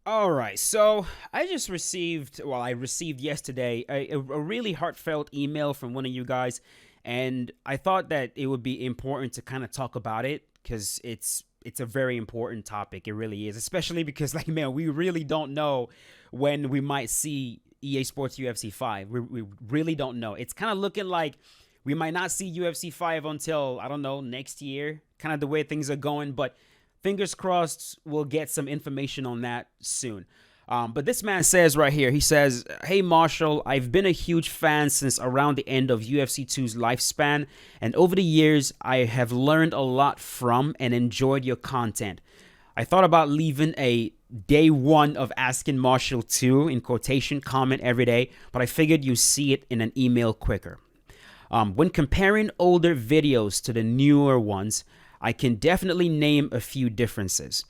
All right, so I received yesterday a really heartfelt email from one of you guys, and I thought that it would be important to kind of talk about it because it's a very important topic. It really is, especially because like man, we really don't know when we might see EA Sports UFC 5. We really don't know. It's kind of looking like we might not see UFC 5 until I don't know next year, kind of the way things are going, but fingers crossed we'll get some information on that soon. But this man says right here, he says, "Hey Marshall, I've been a huge fan since around the end of UFC 2's lifespan, and over the years, I have learned a lot from and enjoyed your content. I thought about leaving a day one of asking Marshall 2 in quotation comment every day, but I figured you see it in an email quicker. When comparing older videos to the newer ones, I can definitely name a few differences."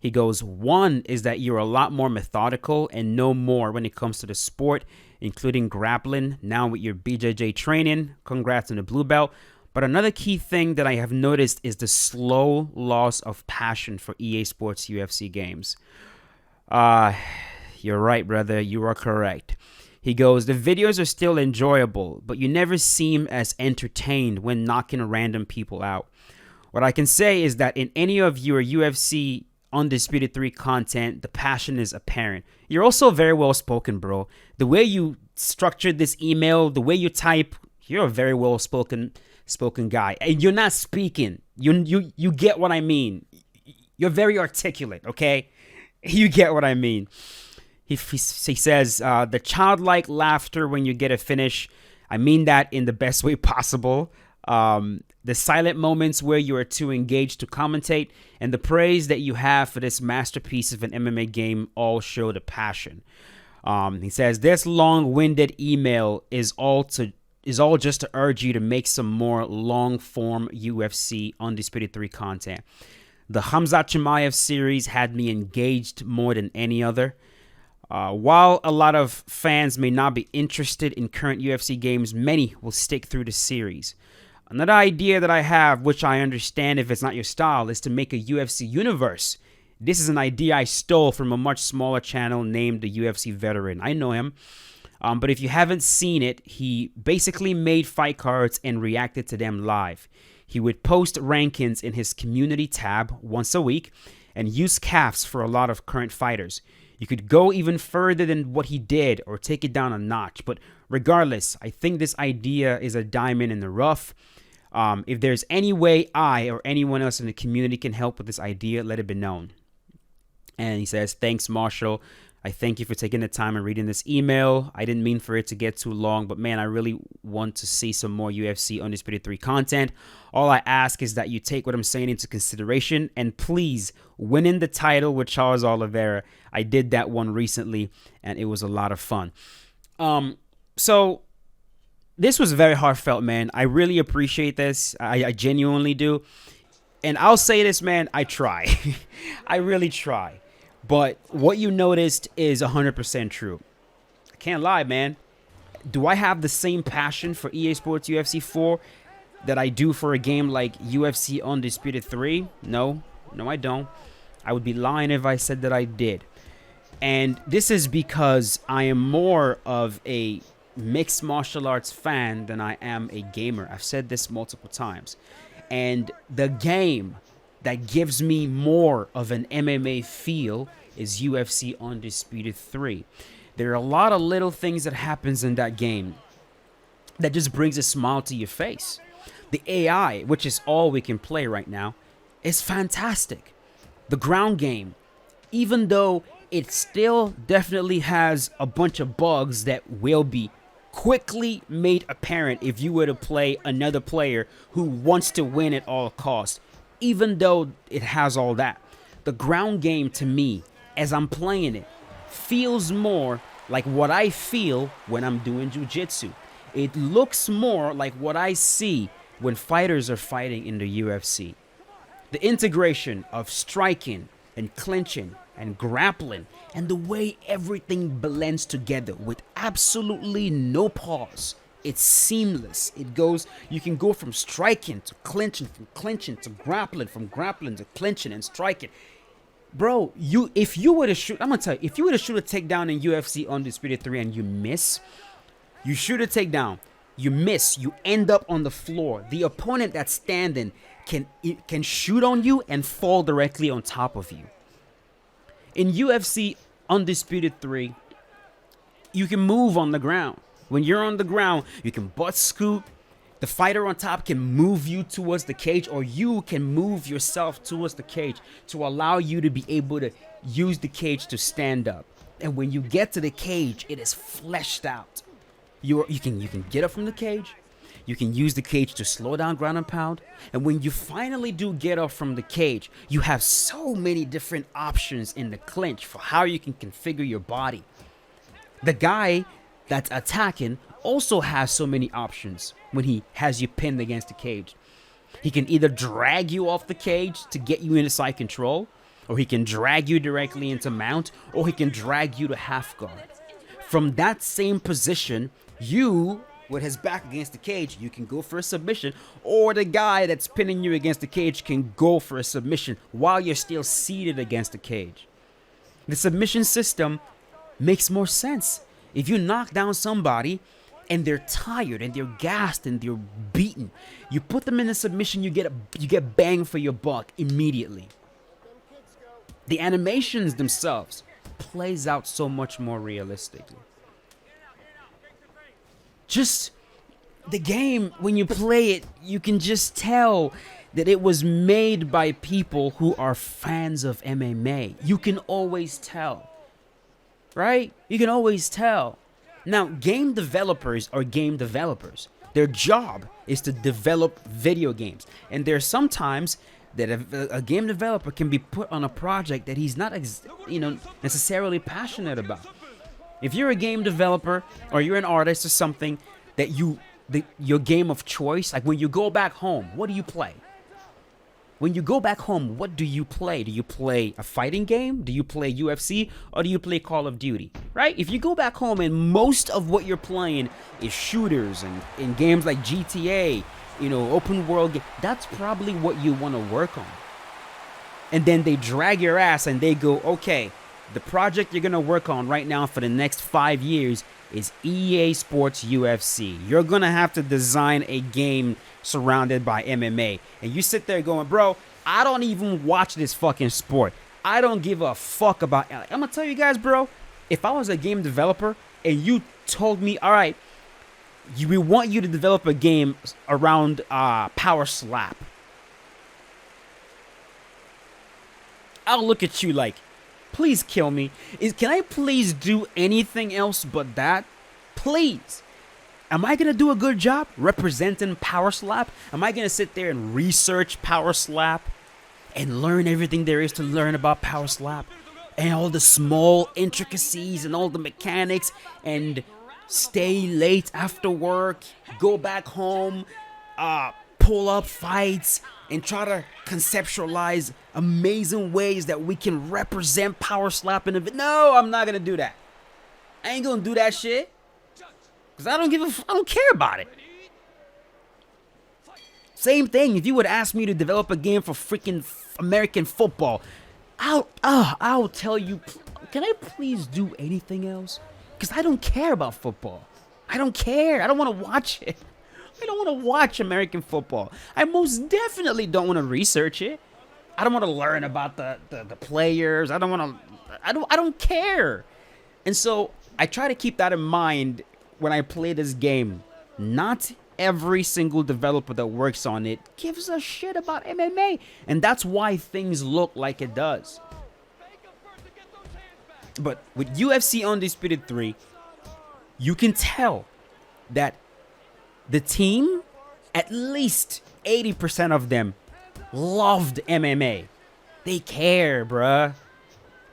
He goes, "One is that you're a lot more methodical and know more when it comes to the sport, including grappling, now with your BJJ training. Congrats on the blue belt. But another key thing that I have noticed is the slow loss of passion for EA Sports UFC games." Uh, you're right, brother. You are correct. He goes, "The videos are still enjoyable, but you never seem as entertained when knocking random people out. What I can say is that in any of your UFC Undisputed 3 content, the passion is apparent. You're also very well spoken, bro. The way you structured this email, the way you type, you're a very well spoken guy. And you're not speaking. You get what I mean. You're very articulate, okay? You get what I mean." He says, "The childlike laughter when you get a finish, I mean that in the best way possible. The silent moments where you are too engaged to commentate, and the praise that you have for this masterpiece of an MMA game all show the passion." He says, "This long-winded email is all just to urge you to make some more long-form UFC Undisputed 3 content. The Hamzat Chimaev series had me engaged more than any other. While a lot of fans may not be interested in current UFC games, many will stick through the series. Another idea that I have, which I understand if it's not your style, is to make a UFC universe. This is an idea I stole from a much smaller channel named the UFC Veteran. I know him. But if you haven't seen it, he basically made fight cards and reacted to them live. He would post rankings in his community tab once a week and use caps for a lot of current fighters. You could go even further than what he did or take it down a notch. But regardless, I think this idea is a diamond in the rough. If there's any way I or anyone else in the community can help with this idea, let it be known." And he says, "Thanks, Marshall. I thank you for taking the time and reading this email. I didn't mean for it to get too long, but man, I really want to see some more UFC Undisputed 3 content. All I ask is that you take what I'm saying into consideration, and please, winning the title with Charles Oliveira. I did that one recently, and it was a lot of fun." So this was very heartfelt, man. I really appreciate this. I genuinely do. And I'll say this, man, I try. I really try. But what you noticed is 100% true. I can't lie, man. Do I have the same passion for EA Sports UFC 4 that I do for a game like UFC Undisputed 3? No, I don't. I would be lying if I said that I did. And this is because I am more of a mixed martial arts fan than I am a gamer. I've said this multiple times. And the game that gives me more of an MMA feel is UFC Undisputed 3. There are a lot of little things that happens in that game that just brings a smile to your face. The AI, which is all we can play right now, is fantastic. The ground game, even though it still definitely has a bunch of bugs that will be quickly made apparent if you were to play another player who wants to win at all costs. Even though it has all that, the ground game to me, as I'm playing it, feels more like what I feel when I'm doing jiu-jitsu. It looks more like what I see when fighters are fighting in the UFC. The integration of striking and clinching and grappling and the way everything blends together with absolutely no pause. It's seamless. You can go from striking to clinching, from clinching to grappling, from grappling to clinching and striking. Bro, if you were to shoot, I'm gonna tell you, if you were to shoot a takedown in UFC Undisputed 3 and you miss, you shoot a takedown, you miss, you end up on the floor. The opponent that's standing can shoot on you and fall directly on top of you. In UFC Undisputed 3, you can move on the ground. When you're on the ground, you can butt scoot. The fighter on top can move you towards the cage, or you can move yourself towards the cage to allow you to be able to use the cage to stand up. And when you get to the cage, it is fleshed out. You can get up from the cage. You can use the cage to slow down ground and pound. And when you finally do get up from the cage, you have so many different options in the clinch for how you can configure your body. The guy that's attacking also has so many options when he has you pinned against the cage. He can either drag you off the cage to get you into side control, or he can drag you directly into mount, or he can drag you to half guard. From that same position, you, with his back against the cage, you can go for a submission, or the guy that's pinning you against the cage can go for a submission while you're still seated against the cage. The submission system makes more sense. If you knock down somebody and they're tired and they're gassed and they're beaten, you put them in a submission, you get bang for your buck immediately. The animations themselves plays out so much more realistically. Just the game, when you play it, you can just tell that it was made by people who are fans of MMA. You can always tell, right? You can always tell. Now, game developers are game developers. Their job is to develop video games. And there's sometimes that a game developer can be put on a project that he's not necessarily passionate about. If you're a game developer or you're an artist or something that your game of choice, like when you go back home, what do you play? When you go back home, what do you play? Do you play a fighting game? Do you play UFC? Or do you play Call of Duty? Right? If you go back home and most of what you're playing is shooters and in games like GTA, open world, that's probably what you want to work on. And then they drag your ass and they go, okay, the project you're going to work on right now for the next 5 years is EA Sports UFC. You're going to have to design a game surrounded by MMA. And you sit there going, bro, I don't even watch this fucking sport. I don't give a fuck about it. I'm going to tell you guys, bro, if I was a game developer and you told me, all right, we want you to develop a game around Power Slap, I'll look at you like, please kill me. Can I please do anything else but that? Please. Am I going to do a good job representing Power Slap? Am I going to sit there and research Power Slap and learn everything there is to learn about Power Slap and all the small intricacies and all the mechanics and stay late after work, go back home, pull up fights and try to conceptualize amazing ways that we can represent Power Slap in a video? No, I'm not going to do that. I ain't going to do that shit. Because I don't care about it. Same thing, if you would ask me to develop a game for freaking American football, I'll tell you, can I please do anything else? Because I don't care about football. I don't care. I don't want to watch it. I don't want to watch American football. I most definitely don't want to research it. I don't want to learn about the players. I don't care. And so I try to keep that in mind when I play this game. Not every single developer that works on it gives a shit about MMA. And that's why things look like it does. But with UFC Undisputed 3, you can tell that the team, at least 80% of them, loved MMA. They care, bruh.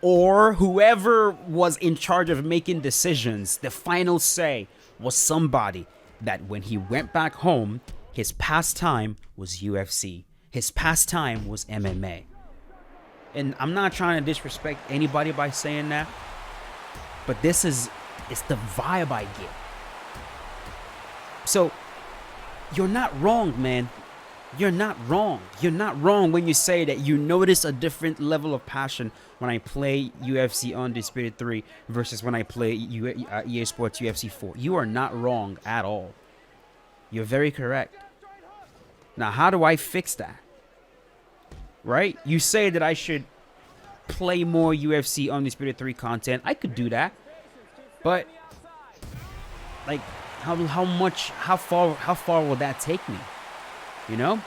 Or whoever was in charge of making decisions, the final say was somebody that when he went back home, his pastime was UFC. His pastime was MMA. And I'm not trying to disrespect anybody by saying that, but it's the vibe I get. So, you're not wrong, man. You're not wrong. You're not wrong when you say that you notice a different level of passion when I play UFC Undisputed 3 versus when I play EA Sports UFC 4. You are not wrong at all. You're very correct. Now, how do I fix that? Right? You say that I should play more UFC Undisputed 3 content. I could do that. But like how far will that take me? You know?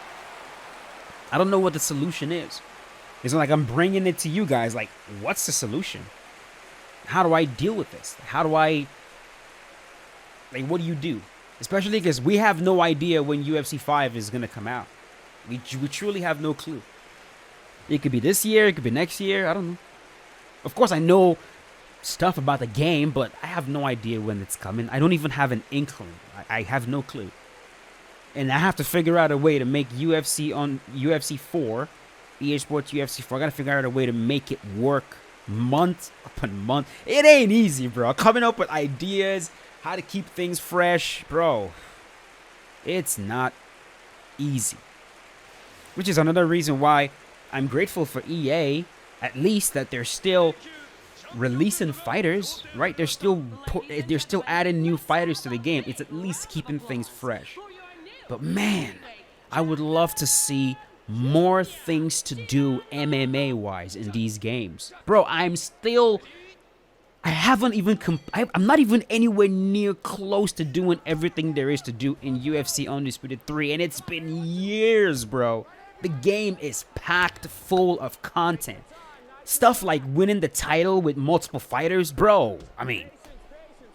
I don't know what the solution is. It's not like I'm bringing it to you guys like, what's the solution? How do I deal with this? How do I, like, what do you do? Especially because we have no idea when UFC 5 is going to come out. We truly have no clue. It could be this year. It could be next year. I don't know. Of course, I know stuff about the game, but I have no idea when it's coming. I don't even have an inkling. I have no clue. And I have to figure out a way to make UFC 4, EA Sports UFC 4. I got to figure out a way to make it work month upon month. It ain't easy, bro. Coming up with ideas, how to keep things fresh, bro. It's not easy. Which is another reason why I'm grateful for EA, at least that they're still releasing fighters, right? They're still adding new fighters to the game. It's at least keeping things fresh. But man, I would love to see more things to do MMA-wise in these games. Bro, I'm not even anywhere near close to doing everything there is to do in UFC Undisputed 3, and it's been years, bro. The game is packed full of content. Stuff like winning the title with multiple fighters, bro. I mean,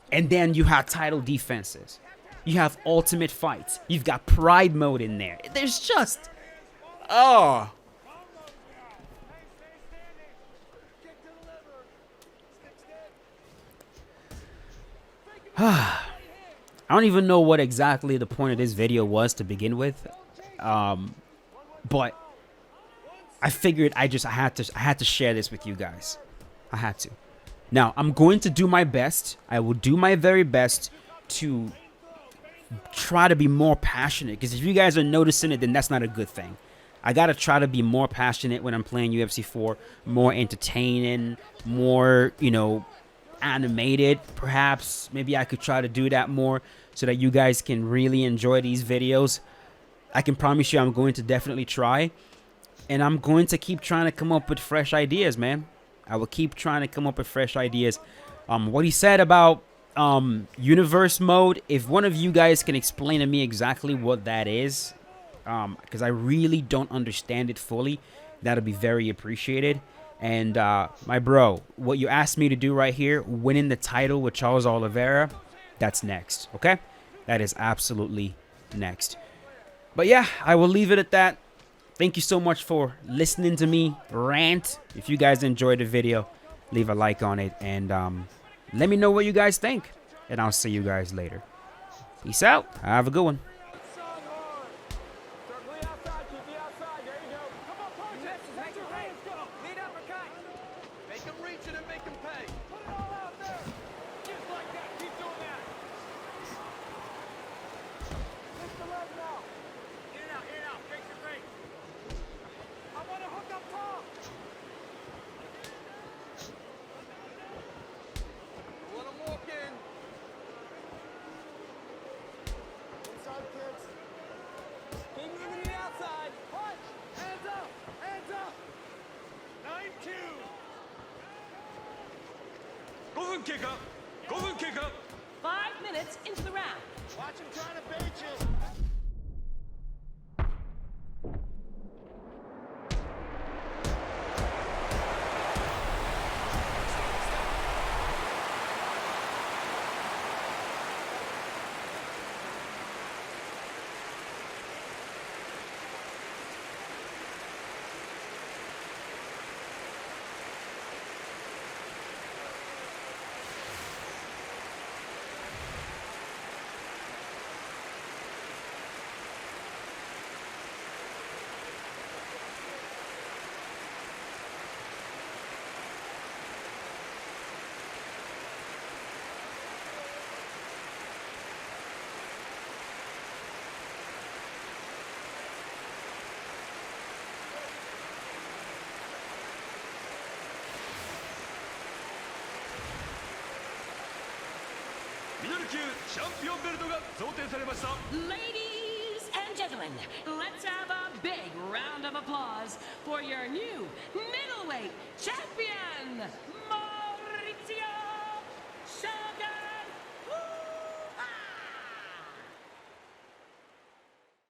and then you have title defenses. You have ultimate fights. You've got pride mode in there. There's just, oh. I don't even know what exactly the point of this video was to begin with. But I figured I had to share this with you guys. I had to. Now, I'm going to do my best. I will do my very best to try to be more passionate, because if you guys are noticing it, then that's not a good thing. I gotta try to be more passionate when I'm playing UFC 4, more entertaining, more, you know, animated. Perhaps maybe I could try to do that more so that you guys can really enjoy these videos. I can promise you I'm going to definitely try, and I'm going to keep trying to come up with fresh ideas, man. I will keep trying to come up with fresh ideas. What he said about universe mode, if one of you guys can explain to me exactly what that is, because I really don't understand it fully, that'll be very appreciated. And my bro, what you asked me to do right here, winning the title with Charles Oliveira, that's next. Okay, that is absolutely next. But yeah, I will leave it at that. Thank you so much for listening to me rant. If you guys enjoyed the video, leave a like on it, and let me know what you guys think, and I'll see you guys later. Peace out. Have a good one. Kick up. Golden kick up. 5 minutes into the round. Watch him trying to bait you. ミドル級チャンピオンベルトが贈呈されました。 Ladies and gentlemen, let's have a big round of applause for your new middleweight champion,